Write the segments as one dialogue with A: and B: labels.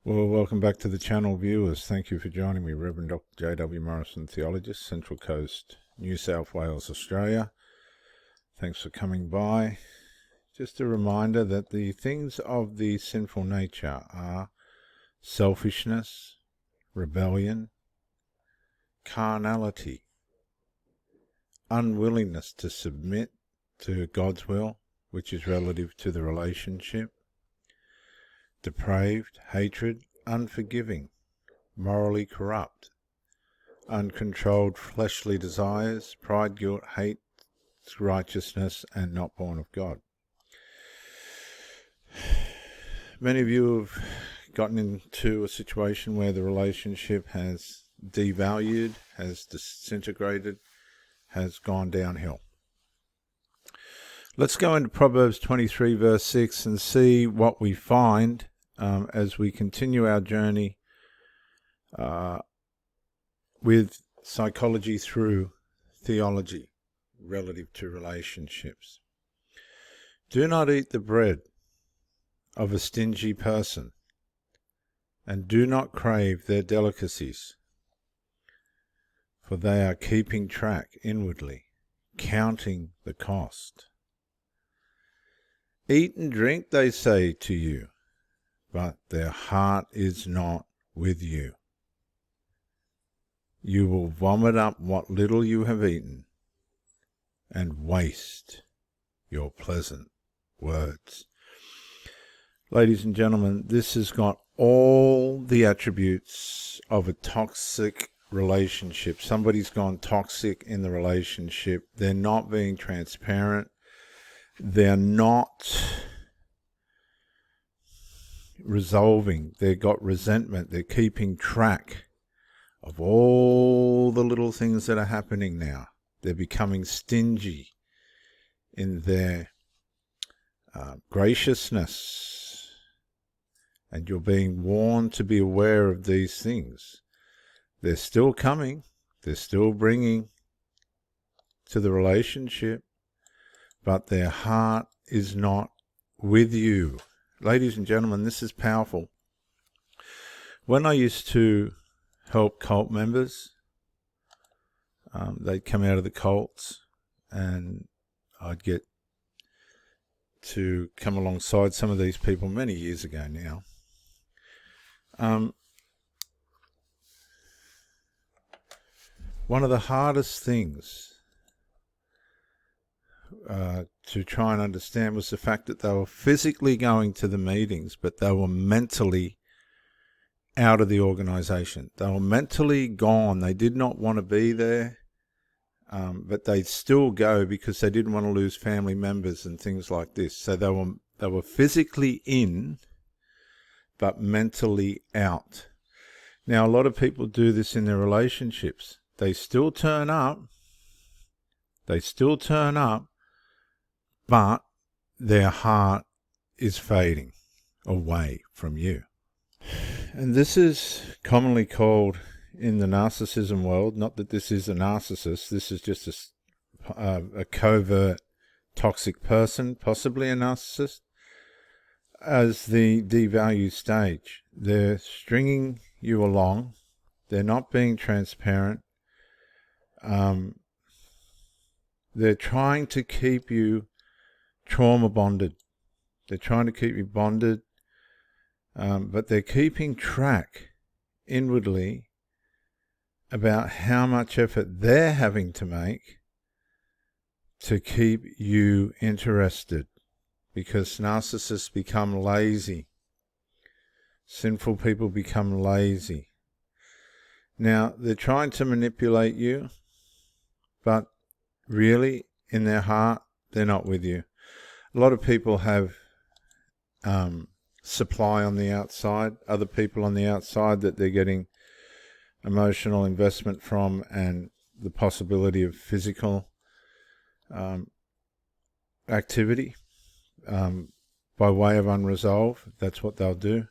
A: Well, welcome back to the channel, viewers. Thank you for joining me, Reverend Dr. J.W. Morrison, Theologist, Central Coast, New South Wales, Australia. Thanks for coming by. Just a reminder that the things of the sinful nature are selfishness, rebellion, carnality, unwillingness to submit to God's will, which is relative to the relationship, depraved, hatred, unforgiving, morally corrupt, uncontrolled fleshly desires, pride, guilt, hate, righteousness, and not born of God. Many of you have gotten into a situation where the relationship has devalued, has disintegrated, has gone downhill. Let's go into Proverbs 23 verse 6 and see what we find as we continue our journey with psychology through theology relative to relationships. Do not eat the bread of a stingy person, and do not crave their delicacies, for they are keeping track inwardly, counting the cost. Eat and drink, they say to you, but their heart is not with you. You will vomit up what little you have eaten and waste your pleasant words. Ladies and gentlemen, this has got all the attributes of a toxic relationship. Somebody's gone toxic in the relationship. They're not being transparent. They're not resolving. They've got resentment. They're keeping track of all the little things that are happening now. They're becoming stingy in their graciousness. And you're being warned to be aware of these things. They're still coming. They're still bringing to the relationship. But their heart is not with you. Ladies and gentlemen, this is powerful. When I used to help cult members, they'd come out of the cults, and I'd get to come alongside some of these people many years ago now. One of the hardest things to try and understand was the fact that they were physically going to the meetings, but they were mentally out of the organization. They were mentally gone. They did not want to be there, but they'd still go because they didn't want to lose family members and things like this. So they were physically in, but mentally out. Now, a lot of people do this in their relationships. They still turn up. But their heart is fading away from you. And this is commonly called in the narcissism world, not that this is a narcissist, this is just a covert toxic person, possibly a narcissist, as the devalue stage. They're stringing you along. They're not being transparent. They're trying to keep you trauma bonded. They're trying to keep you bonded, but they're keeping track inwardly about how much effort they're having to make to keep you interested, because narcissists become lazy. Sinful people become lazy. Now, they're trying to manipulate you, but really, in their heart, they're not with you. A lot of people have supply on the outside, other people on the outside that they're getting emotional investment from, and the possibility of physical activity by way of unresolved. That's what they'll do.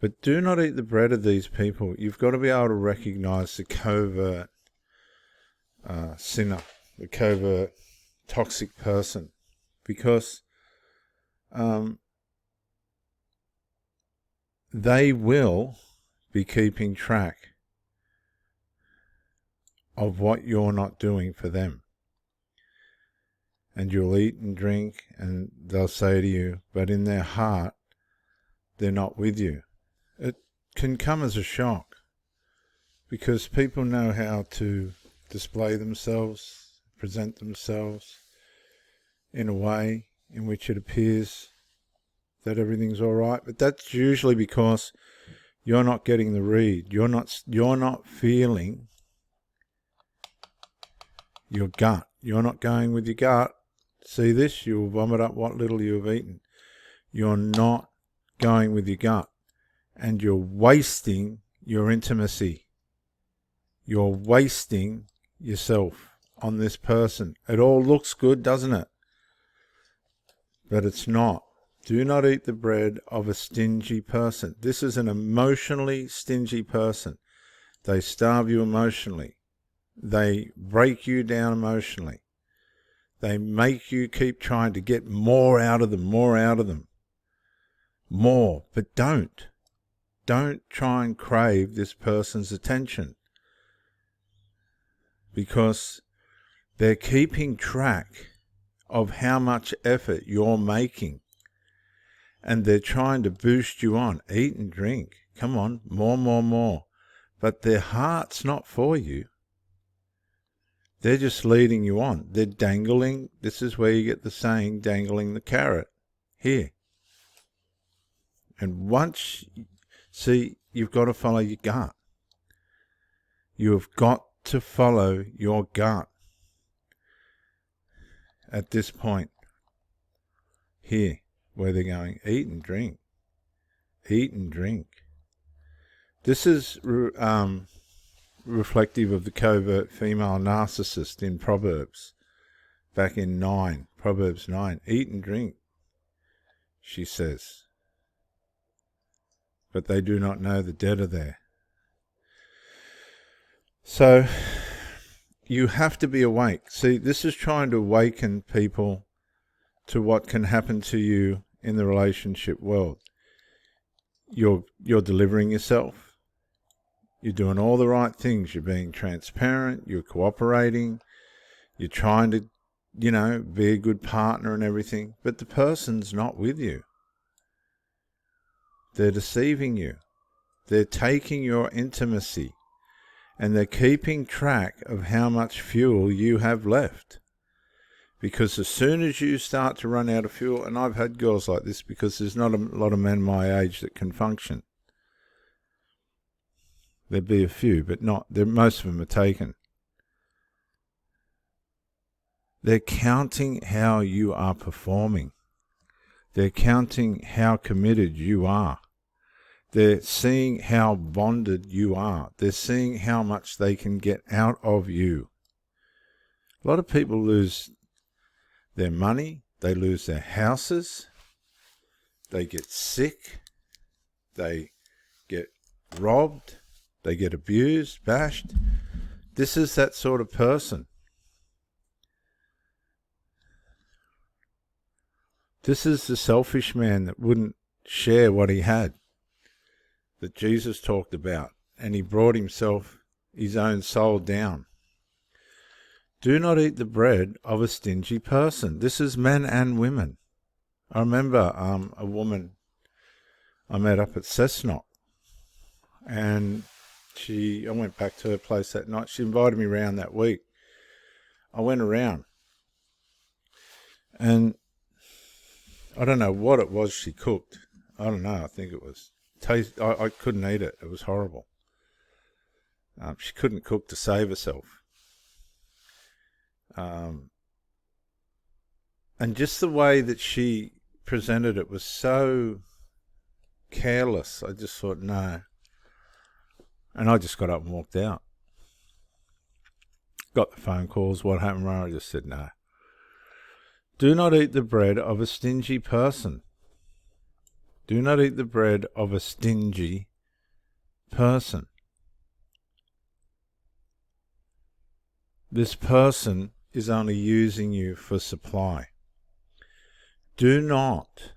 A: But do not eat the bread of these people. You've got to be able to recognize the covert sinner, the covert toxic person, because they will be keeping track of what you're not doing for them. And you'll eat and drink, and they'll say to you, but in their heart, they're not with you. It can come as a shock, because people know how to display themselves, present themselves in a way in which it appears that everything's all right. But that's usually because you're not getting the read. You're not feeling your gut. You're not going with your gut. See this? You'll vomit up what little you've eaten. You're not going with your gut. And you're wasting your intimacy. You're wasting yourself on this person. It all looks good, doesn't it? But it's not. Do not eat the bread of a stingy person. This is an emotionally stingy person. They starve you emotionally. They break you down emotionally. They make you keep trying to get more out of them, more out of them. More. But don't. Don't try and crave this person's attention. Because they're keeping track of how much effort you're making. And they're trying to boost you on. Eat and drink. Come on, more, more, more. But their heart's not for you. They're just leading you on. They're dangling. This is where you get the saying, dangling the carrot. Here. And once, see, you've got to follow your gut. You have got to follow your gut. At this point. Here. Where they're going, eat and drink. Eat and drink. This is reflective of the covert female narcissist in Proverbs. Back in Proverbs 9. Eat and drink, she says. But they do not know the dead are there. So, you have to be awake. See, this is trying to awaken people to what can happen to you in the relationship world. You're delivering yourself. You're doing all the right things. You're being transparent. You're cooperating. You're trying to, be a good partner and everything. But the person's not with you. They're deceiving you. They're taking your intimacy. And they're keeping track of how much fuel you have left. Because as soon as you start to run out of fuel, and I've had girls like this because there's not a lot of men my age that can function. There'd be a few, but most of them are taken. They're counting how you are performing. They're counting how committed you are. They're seeing how bonded you are. They're seeing how much they can get out of you. A lot of people lose their money, they lose their houses, they get sick, they get robbed, they get abused, bashed. This is that sort of person. This is the selfish man that wouldn't share what he had, that Jesus talked about, and he brought his own soul down. Do not eat the bread of a stingy person. This is men and women. I remember a woman I met up at Cessnock, and I went back to her place that night. She invited me around that week. I went around, and I don't know what it was she cooked. I don't know. I think it was taste. I couldn't eat it. It was horrible. She couldn't cook to save herself. And just the way that she presented it was so careless. I just thought, no. And I just got up and walked out. Got the phone calls. What happened? I just said, no. Do not eat the bread of a stingy person. Do not eat the bread of a stingy person. This person is only using you for supply. Do not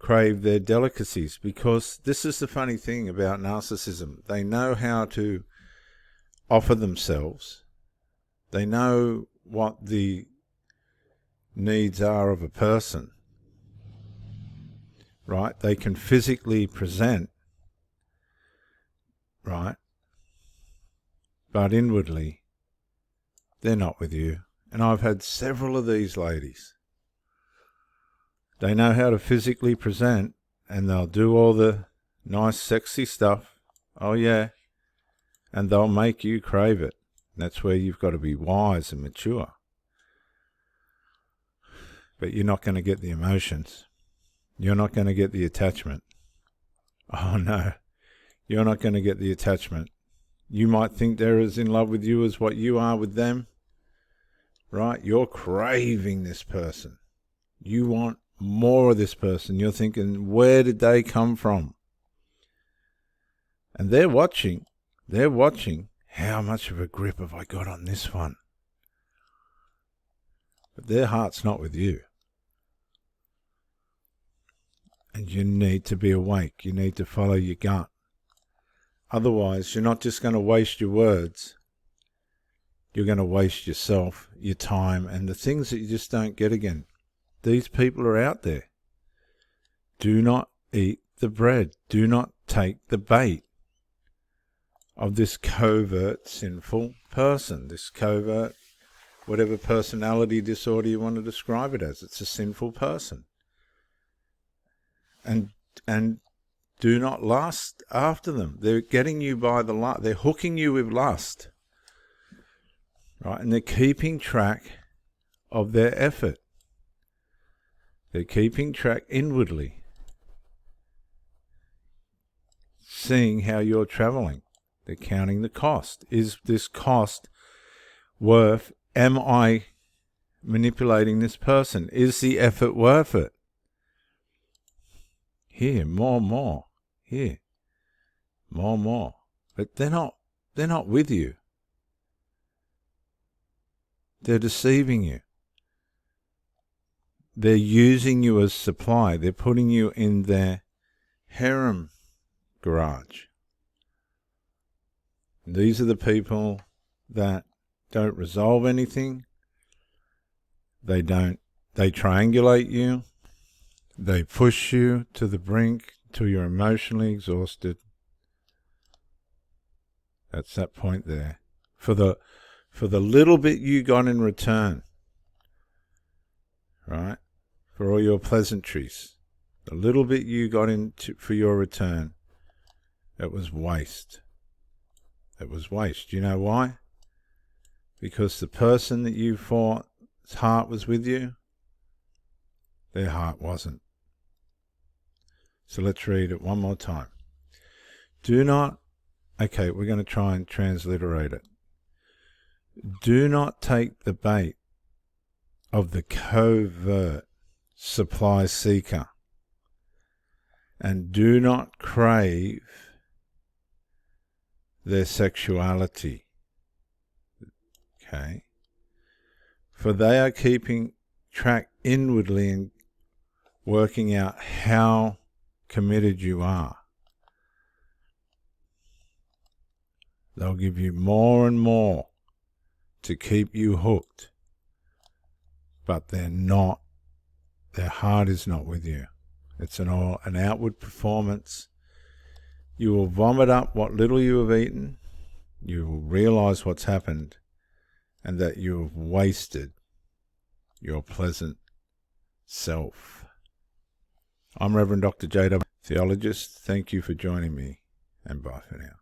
A: crave their delicacies, because this is the funny thing about narcissism. They know how to offer themselves. They know what the needs are of a person, right? They can physically present, right? But inwardly, they're not with you. And I've had several of these ladies. They know how to physically present, and they'll do all the nice, sexy stuff. Oh, yeah. And they'll make you crave it. And that's where you've got to be wise and mature. But you're not going to get the emotions. You're not going to get the attachment. Oh, no. You're not going to get the attachment. You might think they're as in love with you as what you are with them. Right? You're craving this person. You want more of this person. You're thinking, where did they come from? And they're watching. They're watching. How much of a grip have I got on this one? But their heart's not with you. And you need to be awake. You need to follow your gut. Otherwise, you're not just going to waste your words. You're going to waste yourself, your time, and the things that you just don't get again. These people are out there. Do not eat the bread. Do not take the bait of this covert sinful person. This covert, whatever personality disorder you want to describe it as. It's a sinful person. And do not lust after them. They're getting you by the lust. They're hooking you with lust. Right? And they're keeping track of their effort. They're keeping track inwardly. Seeing how you're traveling. They're counting the cost. Is this cost worth, am I manipulating this person? Is the effort worth it? Here, more. Here, more. But they're not with you. They're deceiving you. They're using you as supply. They're putting you in their harem garage. These are the people that don't resolve anything. They triangulate you. They push you to the brink till you're emotionally exhausted. That's that point there. For the little bit you got in return, right? For all your pleasantries, the little bit you got for your return, it was waste. It was waste. You know why? Because the person that you thought's heart was with you, their heart wasn't. So let's read it one more time. Do not, okay, we're going to try and transliterate it. Do not take the bait of the covert supply seeker, and do not crave their sexuality. Okay? For they are keeping track inwardly and working out how committed you are. They'll give you more and more to keep you hooked, but they're not. Their heart is not with you. It's an outward performance. You will vomit up what little you have eaten. You will realize what's happened, and that you have wasted your pleasant self. I'm Reverend Dr. J.W., theologist. Thank you for joining me, and bye for now.